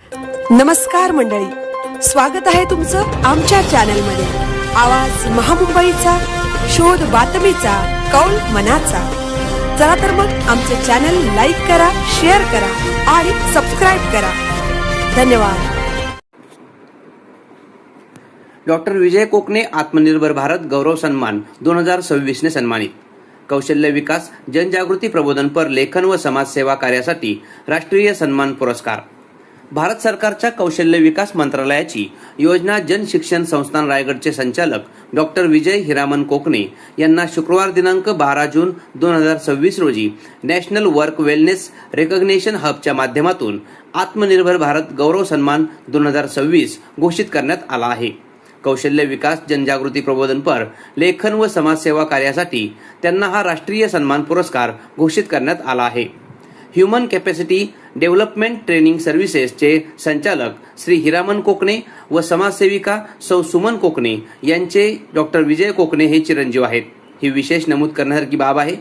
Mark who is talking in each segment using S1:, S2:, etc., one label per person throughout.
S1: नमस्कार मंडळी, स्वागत आहे तुमचं आमच्या चॅनलमध्ये. आवाज महामुंबईचा, शोध बातमीचा, कौल मनाचा. चला तर मग आमचे चॅनल लाईक करा, शेअर करा आणि सबस्क्राईब करा. धन्यवाद.
S2: डॉक्टर विजय कोकणे आत्मनिर्भर भारत गौरव सन्मान 2026 ने सन्मानित. कौशल्य विकास जनजागृती प्रबोधनपर लेखन व समाजसेवा कार्यासाठी राष्ट्रीय सन्मान पुरस्कार. भारत सरकारच्या कौशल्य विकास मंत्रालयाची योजना जन शिक्षण संस्थान रायगडचे संचालक डॉक्टर विजय हिरामन कोकणे यांना शुक्रवार दिनांक 12 जून 2026 रोजी नॅशनल वर्क वेलनेस रेकग्नेशन हबच्या माध्यमातून आत्मनिर्भर भारत गौरव सन्मान 2026 घोषित करण्यात आला आहे. कौशल्य विकास जनजागृती प्रबोधनपर लेखन व समाजसेवा कार्यासाठी त्यांना हा राष्ट्रीय सन्मान पुरस्कार घोषित करण्यात आला आहे. ह्युमन कॅपॅसिटी डेव्हलपमेंट ट्रेनिंग सर्व्हिसेसचे संचालक श्री हिरामन कोकणे व समाजसेविका सौ सुमन कोकणे यांचे डॉक्टर विजय कोकणे हे चिरंजीव आहेत. ही विशेष नमूद करण्यासारखी बाब आहे.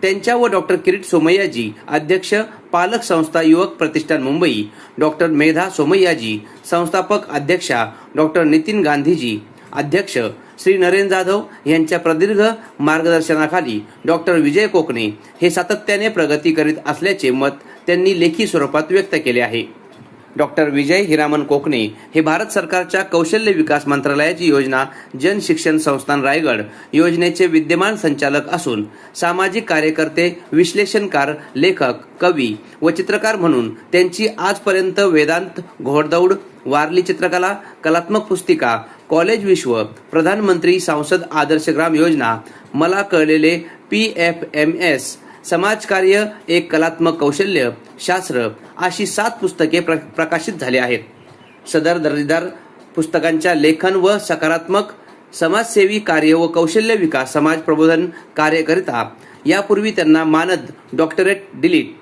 S2: त्यांच्या व डॉक्टर किरीट सोमय्याजी अध्यक्ष पालक संस्था युवक प्रतिष्ठान मुंबई, डॉक्टर मेधा सोमय्याजी संस्थापक अध्यक्षा, डॉक्टर नितीन गांधीजी अध्यक्ष, श्री नरेन जाधव यांच्या प्रदीर्घ मार्गदर्शनाखाली डॉक्टर विजय कोकणे हे सातत्याने प्रगती करीत असल्याचे मत त्यांनी लेखी स्वरूपात व्यक्त केले आहे. डॉक्टर विजय हिरामन कोकणे हे भारत सरकारच्या कौशल्य विकास मंत्रालयाची योजना जन शिक्षण संस्थान रायगड योजनेचे विद्यमान संचालक असून सामाजिक कार्यकर्ते, विश्लेषणकार, लेखक, कवी व चित्रकार म्हणून त्यांची आजपर्यंत वेदांत घोडदौड, वारली चित्रकला, कलात्मक पुस्तिका, कॉलेज विश्व, प्रधानमंत्री सांसद आदर्श ग्राम योजना, मला कळलेले PFMS, समाजकार्य, एक कलात्मक कौशल्य, शास्त्र अशी 7 पुस्तके प्रकाशित झाली आहेत. सदर दर्जेदार पुस्तकांच्या लेखन व सकारात्मक समाजसेवी कार्य व कौशल्य विकास समाज प्रबोधन कार्यकरिता यापूर्वी त्यांना मानद डॉक्टरेट डिलीट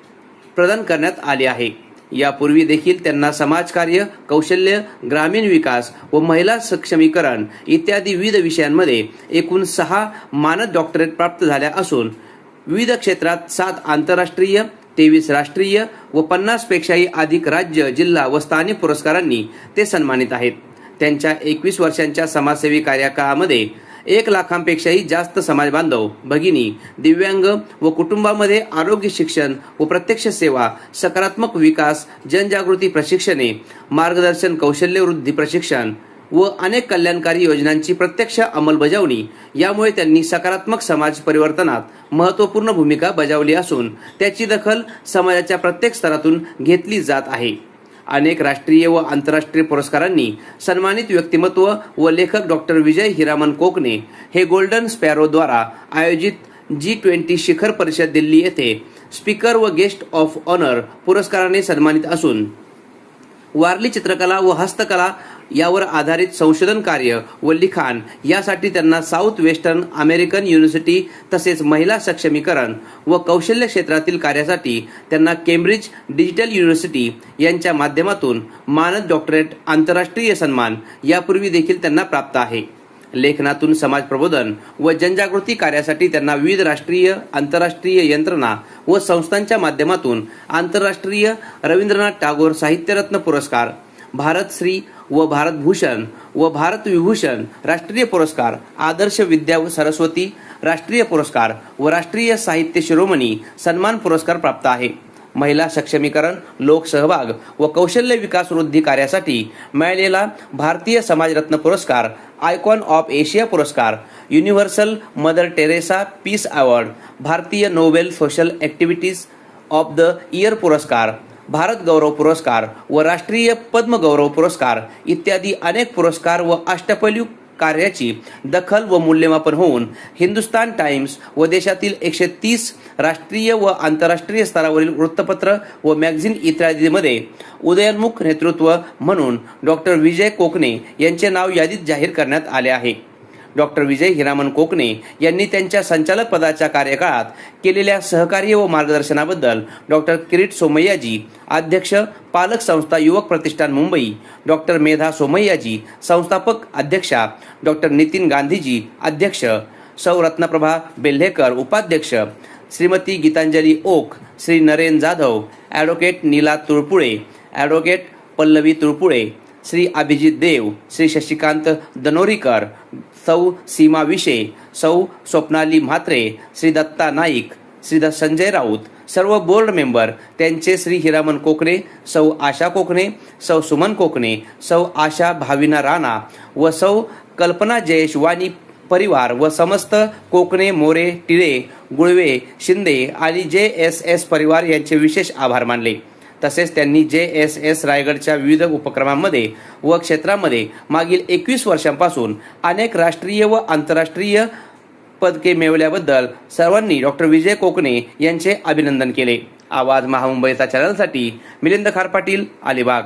S2: प्रदान करण्यात आले आहे. यापूर्वी देखील त्यांना समाजकार्य, कौशल्य, ग्रामीण विकास व महिला सक्षमीकरण इत्यादी विविध विषयांमध्ये एकूण 6 मानद डॉक्टरेट प्राप्त झाल्या असून विविध क्षेत्रात 7 आंतरराष्ट्रीय, 23 राष्ट्रीय व 50 पेक्षाही अधिक राज्य, जिल्हा व स्थानिक पुरस्कारांनी ते सन्मानित आहेत. त्यांच्या 21 वर्षांच्या समाजसेवी कार्यकाळामध्ये 1 लाखांपेक्षाही जास्त समाज बांधव, भगिनी, दिव्यांग व कुटुंबामध्ये आरोग्य शिक्षण व प्रत्यक्ष सेवा, सकारात्मक विकास, जनजागृती प्रशिक्षणे, मार्गदर्शन, कौशल्य वृद्धी प्रशिक्षण व अनेक कल्याणकारी योजनांची प्रत्यक्ष अंमलबजावणी यामुळे त्यांनी सकारात्मक समाज परिवर्तनात महत्त्वपूर्ण भूमिका बजावली असून त्याची दखल समाजाच्या प्रत्येक स्तरातून घेतली जात आहे. अनेक राष्ट्रीय व आंतरराष्ट्रीय पुरस्कारांनी सन्मानित व्यक्तिमत्व व लेखक डॉक्टर विजय हिरामन कोकणे हे गोल्डन स्पॅरो द्वारा आयोजित G20 शिखर परिषद दिल्ली येथे स्पीकर व गेस्ट ऑफ ऑनर पुरस्काराने सन्मानित असून वारली चित्रकला व हस्तकला यावर आधारित संशोधन कार्य व लिखाण यासाठी त्यांना साऊथ वेस्टर्न अमेरिकन युनिव्हर्सिटी तसेच महिला सक्षमीकरण व कौशल्य क्षेत्रातील कार्यासाठी त्यांना केम्ब्रिज डिजिटल युनिव्हर्सिटी यांच्या माध्यमातून मानद डॉक्टरेट आंतरराष्ट्रीय सन्मान यापूर्वी देखील त्यांना प्राप्त आहे. लेखनातून समाज प्रबोधन व जनजागृती कार्यासाठी त्यांना विविध राष्ट्रीय, आंतरराष्ट्रीय यंत्रणा व संस्थांच्या माध्यमातून आंतरराष्ट्रीय रवींद्रनाथ टागोर साहित्यरत्न पुरस्कार, भारतश्री व भारतभूषण व भारत विभूषण राष्ट्रीय पुरस्कार, आदर्श विद्या व सरस्वती राष्ट्रीय पुरस्कार व राष्ट्रीय साहित्य शिरोमणी सन्मान पुरस्कार प्राप्त आहे. महिला सक्षमीकरण, लोकसहभाग व कौशल्य विकास वृद्धी कार्यासाठी मिळालेला भारतीय समाजरत्न पुरस्कार, आयकॉन ऑफ एशिया पुरस्कार, universal Mother Teresa peace award, भारतीय Nobel social activities of the year पुरस्कार, भारत गौरव पुरस्कार व राष्ट्रीय पद्म गौरव पुरस्कार इत्यादी अनेक पुरस्कार व अष्टपैलू कार्याची दखल व मूल्यमापन होऊन हिंदुस्तान टाइम्स व देशातील 130 राष्ट्रीय व आंतरराष्ट्रीय स्तरावरील वृत्तपत्र व मॅगझिन इत्यादीमध्ये उदयोन्मुख नेतृत्व म्हणून डॉक्टर विजय कोकणे यांचे नाव यादीत जाहीर करण्यात आले आहे. डॉक्टर विजय हिरामन कोकणे यांनी त्यांच्या संचालक पदाच्या कार्यकाळात केलेल्या सहकार्य व मार्गदर्शनाबद्दल डॉक्टर किरीट सोमय्याजी अध्यक्ष, पालक संस्था युवक प्रतिष्ठान मुंबई, डॉक्टर मेधा सोमय्याजी संस्थापक अध्यक्षा, डॉक्टर नितीन गांधीजी अध्यक्ष, सौ रत्नप्रभा बेल्हेकर उपाध्यक्ष, श्रीमती गीतांजली ओक, श्री नरेन जाधव, ॲडव्होकेट नीला तुळपुळे, ॲडव्होकेट पल्लवी तुळपुळे, श्री अभिजित देव, श्री शशिकांत दनोरीकर, सौ सीमा विशे, सौ स्वप्नाली म्हात्रे, श्री दत्ता नाईक, श्री संजय राऊत, सर्व बोर्ड मेंबर, त्यांचे श्री हिरामन कोकणे, सौ आशा कोकणे, सौ सुमन कोकणे, सौ आशा भाविना राणा व सौ कल्पना जयेश वाणी परिवार व समस्त कोकणे, मोरे, टिळे, गुळवे, शिंदे आणि JSS परिवार यांचे विशेष आभार मानले. तसेच त्यांनी JSS रायगडच्या विविध उपक्रमांमध्ये व क्षेत्रामध्ये मागील 21 वर्षांपासून अनेक राष्ट्रीय व आंतरराष्ट्रीय पदके मिळवल्याबद्दल सर्वांनी डॉक्टर विजय कोकणे यांचे अभिनंदन केले. आवाज महामुंबईचा चॅनलसाठी मिलिंद खार पाटील, अलिबाग.